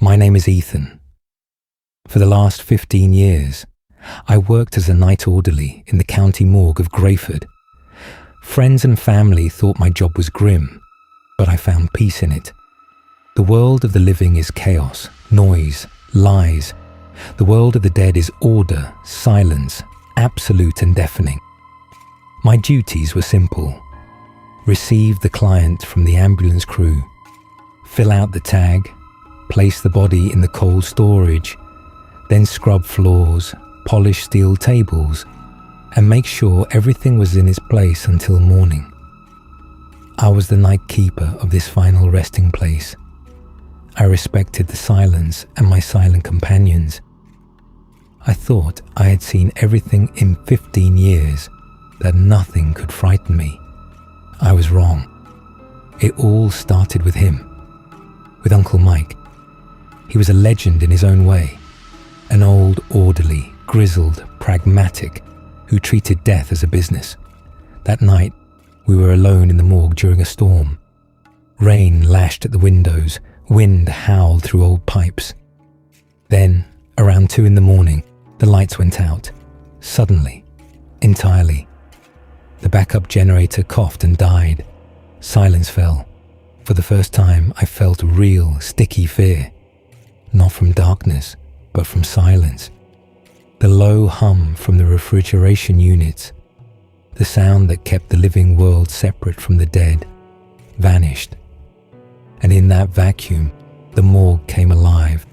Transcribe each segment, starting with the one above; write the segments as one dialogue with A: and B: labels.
A: My name is Ethan. For the last 15 years, I worked as a night orderly in the county morgue of Greyford. Friends and family thought my job was grim, but I found peace in it. The world of the living is chaos, noise, lies. The world of the dead is order, silence, absolute and deafening. My duties were simple. Receive the client from the ambulance crew, fill out the tag, place the body in the cold storage, then scrub floors, polish steel tables, and make sure everything was in its place until morning. I was the night keeper of this final resting place. I respected the silence and my silent companions. I thought I had seen everything in 15 years, that nothing could frighten me. I was wrong. It all started with him, with Uncle Mike. He was a legend in his own way, an old orderly, grizzled, pragmatic, who treated death as a business. That night, we were alone in the morgue during a storm. Rain lashed at the windows, wind howled through old pipes. Then, around 2 a.m, the lights went out, suddenly, entirely. The backup generator coughed and died. Silence fell. For the first time, I felt real, sticky fear. Not from darkness, but from silence. The low hum from the refrigeration units, the sound that kept the living world separate from the dead, vanished. And in that vacuum, the morgue came alive.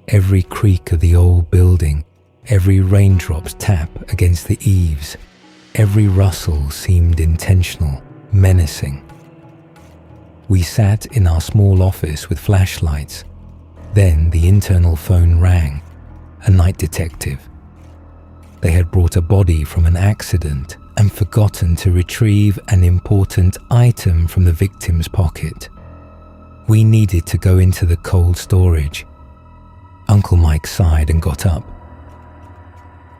A: Every creak of the old building, every raindrop's tap against the eaves, every rustle seemed intentional, menacing. We sat in our small office with flashlights. Then the internal phone rang. A night detective. They had brought a body from an accident and forgotten to retrieve an important item from the victim's pocket. We needed to go into the cold storage. Uncle Mike sighed and got up.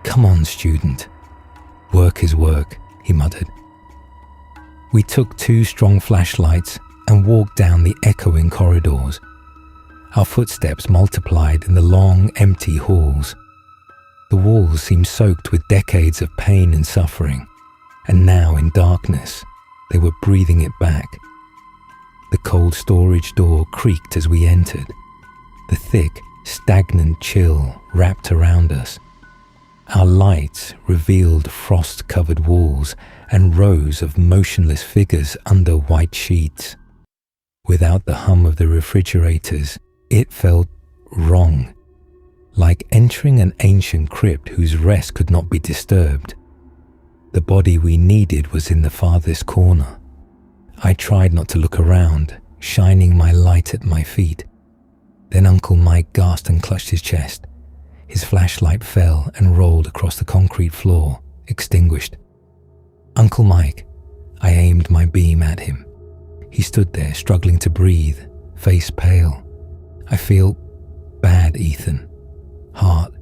A: "Come on, student. Work is work," he muttered. We took 2 strong flashlights and walked down the echoing corridors. Our footsteps multiplied in the long, empty halls. The walls seemed soaked with decades of pain and suffering, and now in darkness, they were breathing it back. The cold storage door creaked as we entered. The thick, stagnant chill wrapped around us. Our lights revealed frost-covered walls and rows of motionless figures under white sheets. Without the hum of the refrigerators, it felt wrong, like entering an ancient crypt whose rest could not be disturbed. The body we needed was in the farthest corner. I tried not to look around, shining my light at my feet. Then Uncle Mike gasped and clutched his chest. His flashlight fell and rolled across the concrete floor, extinguished. "Uncle Mike," I aimed my beam at him. He stood there, struggling to breathe, face pale. "I feel bad, Ethan. Heart."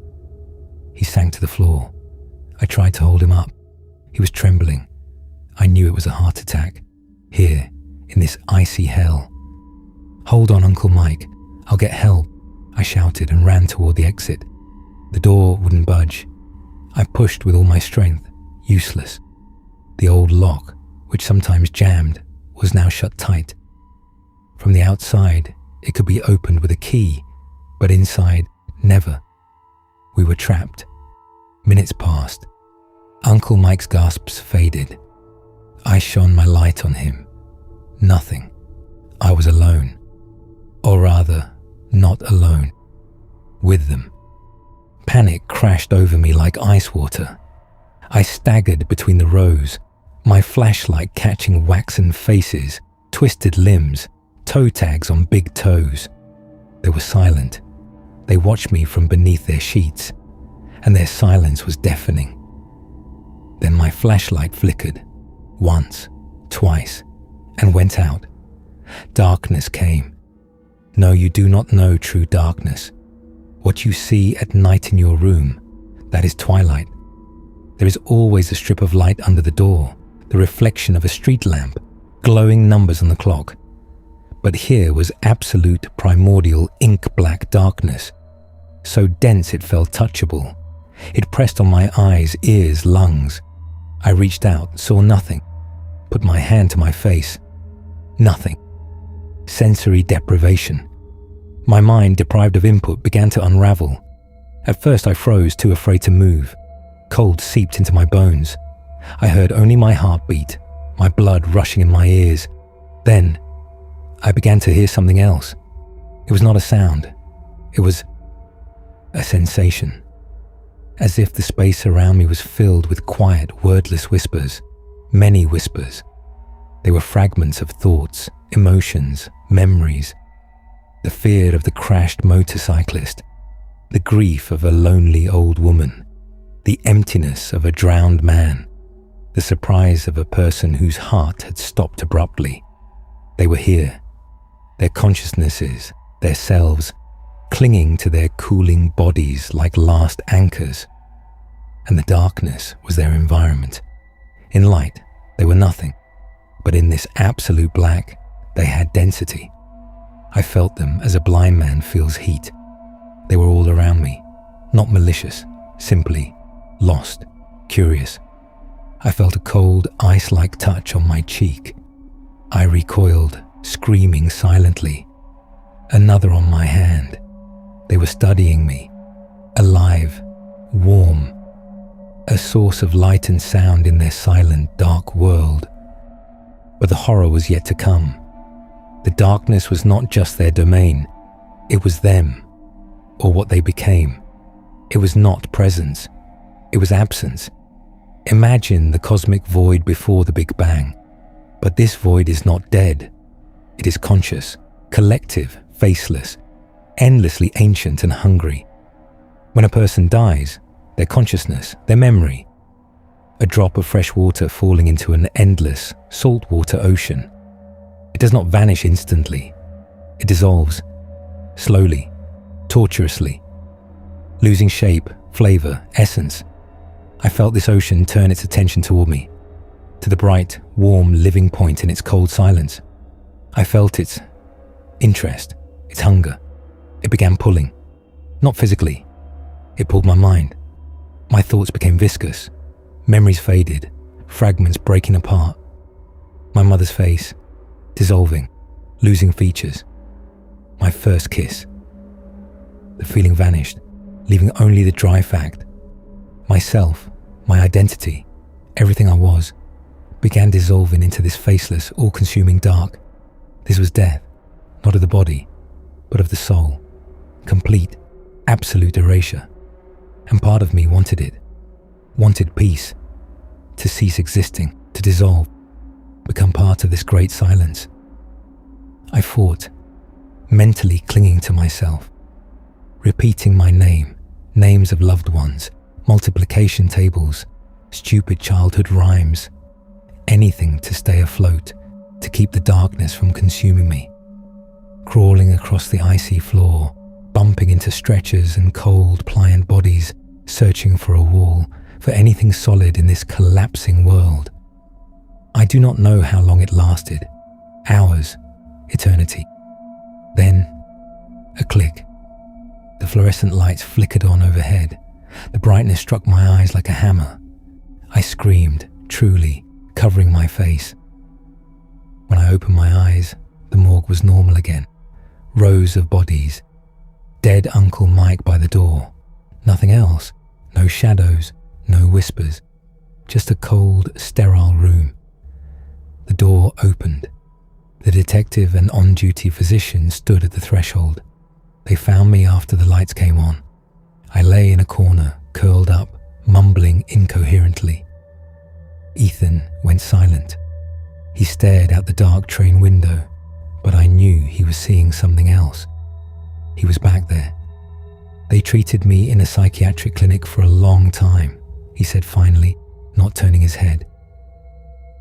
A: He sank to the floor. I tried to hold him up. He was trembling. I knew it was a heart attack. Here, in this icy hell. "Hold on, Uncle Mike. I'll get help," I shouted and ran toward the exit. The door wouldn't budge. I pushed with all my strength. Useless. The old lock, which sometimes jammed, was now shut tight. From the outside, it could be opened with a key, but inside, never. We were trapped. Minutes passed. Uncle Mike's gasps faded. I shone my light on him. Nothing. I was alone. Or rather, not alone. With them. Panic crashed over me like ice water. I staggered between the rows, my flashlight catching waxen faces, twisted limbs, toe tags on big toes. They were silent. They watched me from beneath their sheets, and their silence was deafening. Then my flashlight flickered, once, twice, and went out. Darkness came. No, you do not know true darkness. What you see at night in your room, that is twilight. There is always a strip of light under the door, the reflection of a street lamp, glowing numbers on the clock. but here was absolute primordial ink-black darkness, so dense it felt touchable. It pressed on my eyes, ears, lungs. I reached out, saw nothing, put my hand to my face. Nothing. Sensory deprivation. My mind, deprived of input, began to unravel. At first I froze, too afraid to move. Cold seeped into my bones. I heard only my heartbeat, my blood rushing in my ears. Then, I began to hear something else. It was not a sound. It was a sensation. As if the space around me was filled with quiet, wordless whispers. Many whispers. They were fragments of thoughts, emotions, memories. The fear of the crashed motorcyclist. The grief of a lonely old woman. The emptiness of a drowned man. The surprise of a person whose heart had stopped abruptly. They were here. Their consciousnesses, their selves, clinging to their cooling bodies like last anchors. And the darkness was their environment. In light, they were nothing. But in this absolute black, they had density. I felt them as a blind man feels heat. They were all around me, not malicious, simply lost, curious. I felt a cold, ice-like touch on my cheek. I recoiled, screaming silently. Another on my hand. They were studying me, alive, warm, a source of light and sound in their silent, dark world. But the horror was yet to come. The darkness was not just their domain, it was them, or what they became. It was not presence, it was absence. Imagine the cosmic void before the Big Bang. But this void is not dead. It is conscious, collective, faceless, endlessly ancient and hungry. When a person dies, their consciousness, their memory, a drop of fresh water falling into an endless, saltwater ocean. It does not vanish instantly. It dissolves, slowly, tortuously, losing shape, flavor, essence. I felt this ocean turn its attention toward me, to the bright, warm living point in its cold silence. I felt its interest, its hunger. It began pulling, not physically. It pulled my mind. My thoughts became viscous. Memories faded, fragments breaking apart. My mother's face, dissolving, losing features. My first kiss. The feeling vanished, leaving only the dry fact. Myself, my identity, everything I was, began dissolving into this faceless, all-consuming dark. This was death, not of the body, but of the soul. Complete, absolute erasure. And part of me wanted it, wanted peace, to cease existing, to dissolve, become part of this great silence. I fought, mentally clinging to myself, repeating my name, names of loved ones, multiplication tables, stupid childhood rhymes, anything to stay afloat, to keep the darkness from consuming me. Crawling across the icy floor, bumping into stretchers and cold, pliant bodies, searching for a wall, for anything solid in this collapsing world. I do not know how long it lasted. Hours, eternity. Then, a click. The fluorescent lights flickered on overhead. The brightness struck my eyes like a hammer. I screamed, truly, covering my face. When I opened my eyes, the morgue was normal again. Rows of bodies. Dead Uncle Mike by the door. Nothing else. No shadows, no whispers. Just a cold, sterile room. The door opened. The detective and on-duty physician stood at the threshold. They found me after the lights came on. I lay in a corner, curled up, mumbling incoherently. Ethan went silent. He stared out the dark train window, but I knew he was seeing something else. He was back there. They treated me in a psychiatric clinic for a long time, he said finally, not turning his head.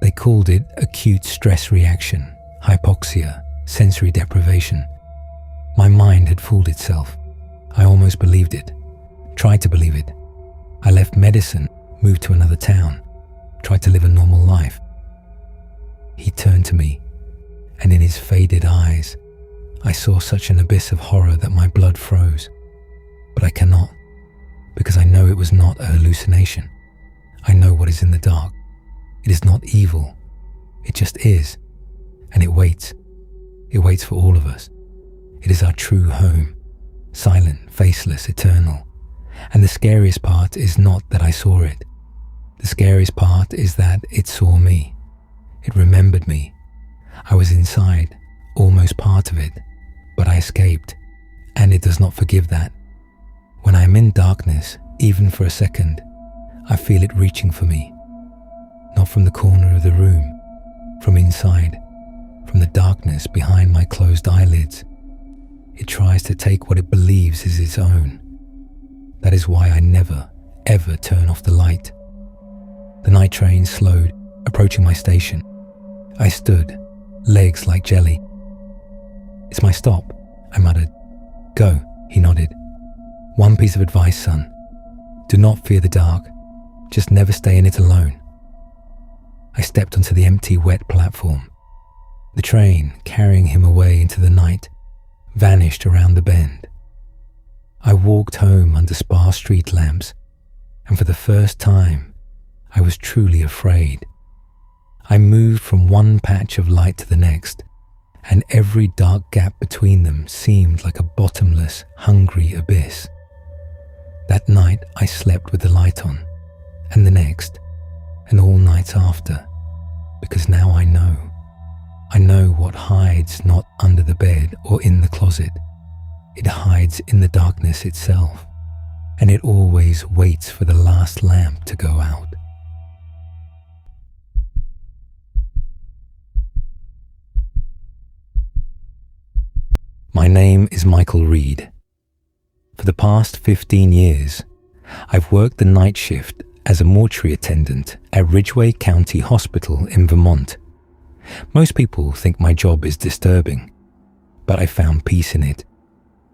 A: They called it acute stress reaction, hypoxia, sensory deprivation. My mind had fooled itself. I almost believed it. Tried to believe it. I left medicine, moved to another town, tried to live a normal life. He turned to me, and in his faded eyes, I saw such an abyss of horror that my blood froze. But I cannot, because I know it was not a hallucination. I know what is in the dark. It is not evil. It just is. And it waits. It waits for all of us. It is our true home. Silent, faceless, eternal. And the scariest part is not that I saw it. The scariest part is that it saw me. It remembered me. I was inside, almost part of it, but I escaped, and it does not forgive that. When I am in darkness, even for a second, I feel it reaching for me. Not from the corner of the room, from inside, from the darkness behind my closed eyelids. It tries to take what it believes is its own. That is why I never, ever turn off the light. The night train slowed, approaching my station. I stood, legs like jelly. "It's my stop," I muttered. "Go," he nodded. "One piece of advice, son. Do not fear the dark. Just never stay in it alone." I stepped onto the empty, wet platform. The train, carrying him away into the night, vanished around the bend. I walked home under sparse street lamps, and for the first time, I was truly afraid. I moved from one patch of light to the next, and every dark gap between them seemed like a bottomless, hungry abyss. That night I slept with the light on, and the next, and all nights after, because now I know. I know what hides not under the bed or in the closet. It hides in the darkness itself, and it always waits for the last lamp to go out. My name is Michael Reed. For the past 15 years, I've worked the night shift as a mortuary attendant at Ridgway County Hospital in Vermont. Most people think my job is disturbing, but I found peace in it.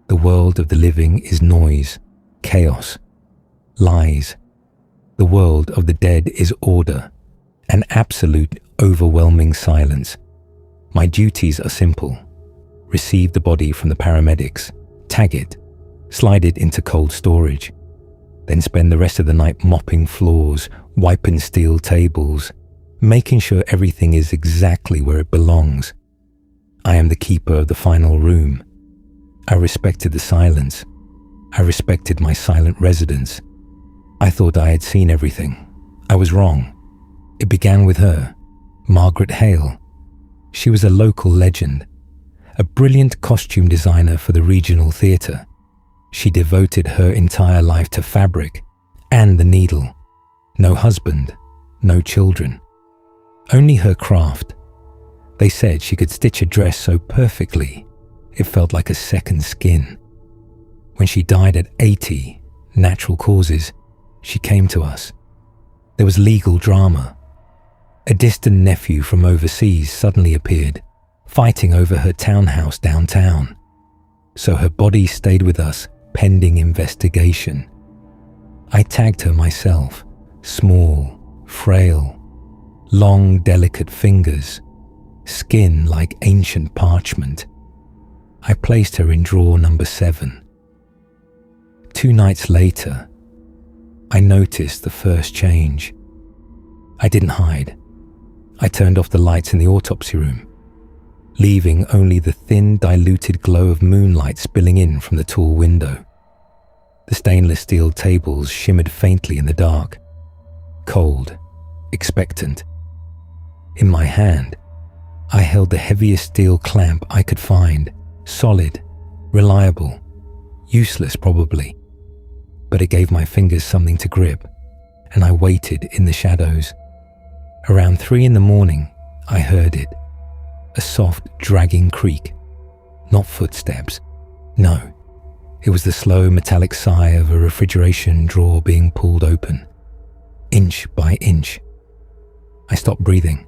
A: The world of the living is noise, chaos, lies. The world of the dead is order, and absolute, overwhelming silence. My duties are simple. Receive the body from the paramedics, tag it, slide it into cold storage, then spend the rest of the night mopping floors, wiping steel tables, making sure everything is exactly where it belongs. I am the keeper of the final room. I respected the silence. I respected my silent residents. I thought I had seen everything. I was wrong. It began with her, Margaret Hale. She was a local legend, a brilliant costume designer for the regional theatre. She devoted her entire life to fabric and the needle. No husband, no children. Only her craft. They said she could stitch a dress so perfectly, it felt like a second skin. When she died at 80, natural causes, she came to us. There was legal drama. A distant nephew from overseas suddenly appeared, fighting over her townhouse downtown. So her body stayed with us pending investigation. I tagged her myself, small, frail, long, delicate fingers, skin like ancient parchment. I placed her in drawer number 7. 2 nights later, I noticed the first change. I didn't hide. I turned off the lights in the autopsy room, leaving only the thin, diluted glow of moonlight spilling in from the tall window. The stainless steel tables shimmered faintly in the dark, cold, expectant. In my hand, I held the heaviest steel clamp I could find, solid, reliable, useless probably, but it gave my fingers something to grip, and I waited in the shadows. Around 3 a.m, I heard it, a soft, dragging creak. Not footsteps, no. It was the slow metallic sigh of a refrigeration drawer being pulled open, inch by inch. I stopped breathing.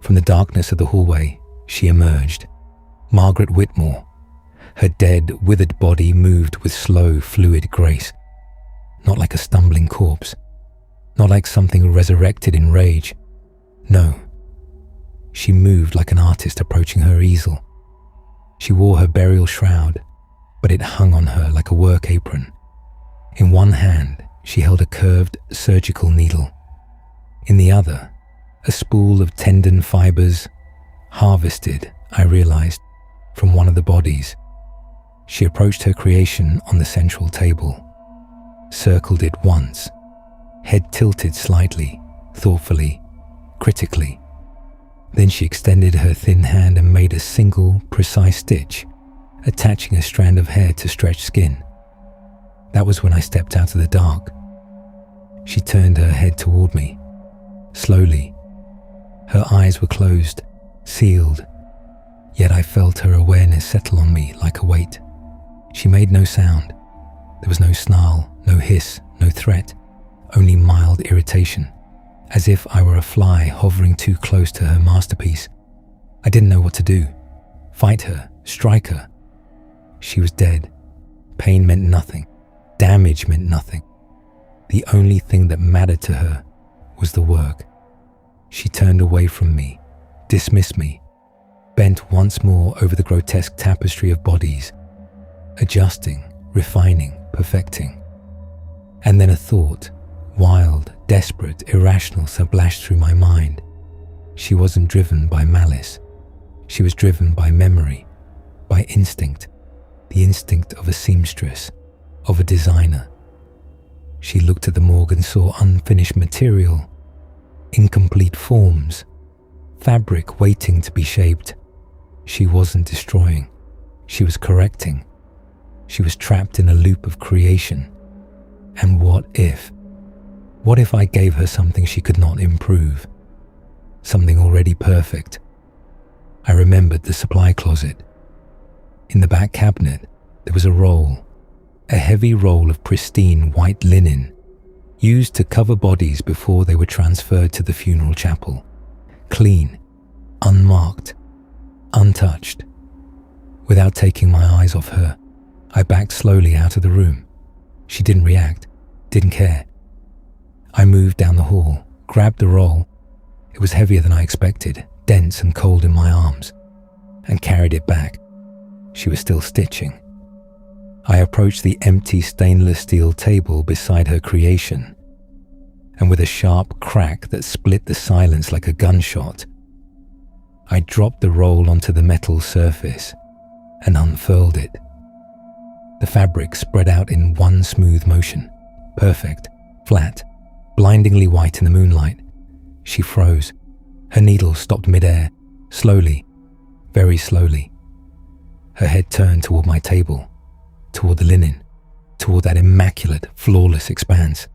A: From the darkness of the hallway, she emerged, Margaret Whitmore. Her dead, withered body moved with slow, fluid grace, not like a stumbling corpse, not like something resurrected in rage. No, She moved like an artist approaching her easel. She wore her burial shroud, but it hung on her like a work apron. In one hand, she held a curved surgical needle. In the other, a spool of tendon fibers, harvested, I realized, from one of the bodies. She approached her creation on the central table, circled it once, head tilted slightly, thoughtfully, critically. Then she extended her thin hand and made a single, precise stitch, attaching a strand of hair to stretched skin. That was when I stepped out of the dark. She turned her head toward me, slowly. Her eyes were closed, sealed, yet I felt her awareness settle on me like a weight. She made no sound. There was no snarl, no hiss, no threat, only mild irritation, as if I were a fly hovering too close to her masterpiece. I didn't know what to do. Fight her, strike her. She was dead. Pain meant nothing. Damage meant nothing. The only thing that mattered to her was the work. She turned away from me, dismissed me, bent once more over the grotesque tapestry of bodies, adjusting, refining, perfecting. And then a thought, wild, desperate, irrational, splashed through my mind. She wasn't driven by malice. She was driven by memory, by instinct, the instinct of a seamstress, of a designer. She looked at the morgue and saw unfinished material, incomplete forms, fabric waiting to be shaped. She wasn't destroying. She was correcting. She was trapped in a loop of creation. And what if? What if I gave her something she could not improve? Something already perfect? I remembered the supply closet. In the back cabinet, there was a roll, a heavy roll of pristine white linen, used to cover bodies before they were transferred to the funeral chapel. Clean, unmarked, untouched. Without taking my eyes off her, I backed slowly out of the room. She didn't react, didn't care. I moved down the hall, grabbed the roll. It was heavier than I expected, dense and cold in my arms, and carried it back. She was still stitching. I approached the empty stainless steel table beside her creation, and with a sharp crack that split the silence like a gunshot, I dropped the roll onto the metal surface and unfurled it. The fabric spread out in one smooth motion, perfect, flat, blindingly white in the moonlight. She froze. Her needle stopped midair, slowly, very slowly. Her head turned toward my table, toward the linen, toward that immaculate, flawless expanse,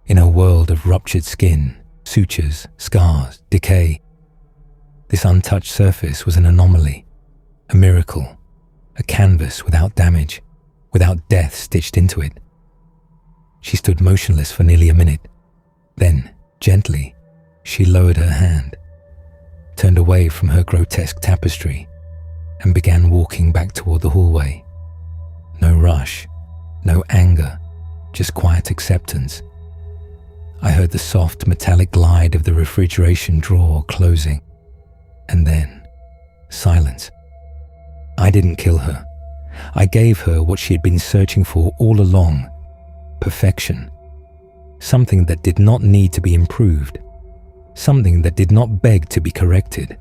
A: in a world of ruptured skin, sutures, scars, decay. This untouched surface was an anomaly, a miracle, a canvas without damage, without death stitched into it. She stood motionless for nearly a minute. Then, gently, she lowered her hand, turned away from her grotesque tapestry, and began walking back toward the hallway. No rush, no anger, just quiet acceptance. I heard the soft metallic glide of the refrigeration drawer closing, and then silence. I didn't kill her. I gave her what she had been searching for all along: perfection. Something that did not need to be improved, something that did not beg to be corrected.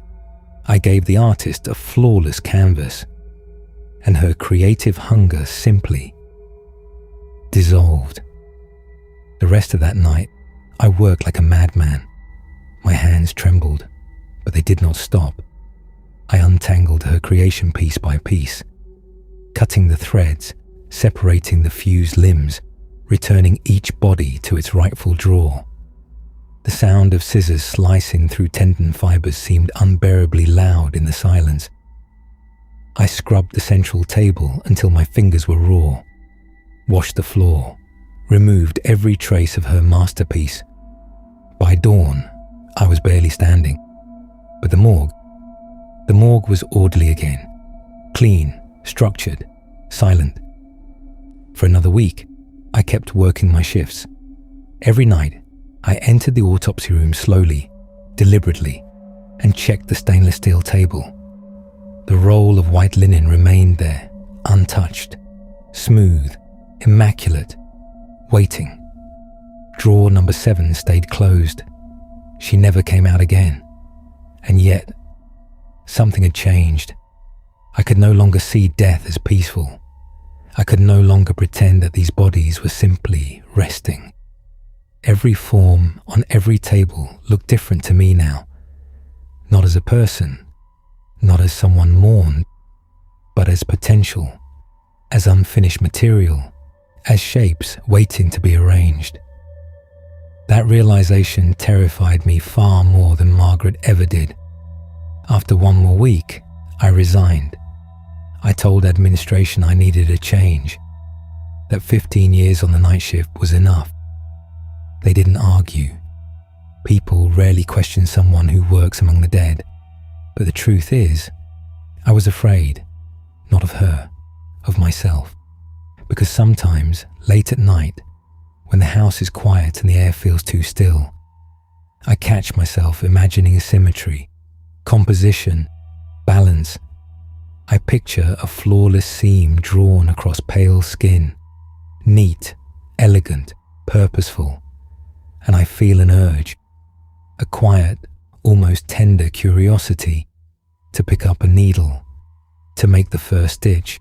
A: I gave the artist a flawless canvas, and her creative hunger simply dissolved. The rest of that night, I worked like a madman. My hands trembled, but they did not stop. I untangled her creation piece by piece, cutting the threads, separating the fused limbs, returning each body to its rightful drawer. The sound of scissors slicing through tendon fibers seemed unbearably loud in the silence. I scrubbed the central table until my fingers were raw, washed the floor, removed every trace of her masterpiece. By dawn, I was barely standing, but the morgue was orderly again, clean, structured, silent. For another week, I kept working my shifts. Every night, I entered the autopsy room slowly, deliberately, and checked the stainless steel table. The roll of white linen remained there, untouched, smooth, immaculate, waiting. Drawer number 7 stayed closed. She never came out again. And yet, something had changed. I could no longer see death as peaceful. I could no longer pretend that these bodies were simply resting. Every form on every table looked different to me now. Not as a person, not as someone mourned, but as potential, as unfinished material, as shapes waiting to be arranged. That realization terrified me far more than Margaret ever did. After one more week, I resigned. I told administration I needed a change, that 15 years on the night shift was enough. They didn't argue. People rarely question someone who works among the dead. But the truth is, I was afraid, not of her, of myself. Because sometimes, late at night, when the house is quiet and the air feels too still, I catch myself imagining symmetry, composition, balance. I picture a flawless seam drawn across pale skin, neat, elegant, purposeful, and I feel an urge, a quiet, almost tender curiosity to pick up a needle, to make the first stitch,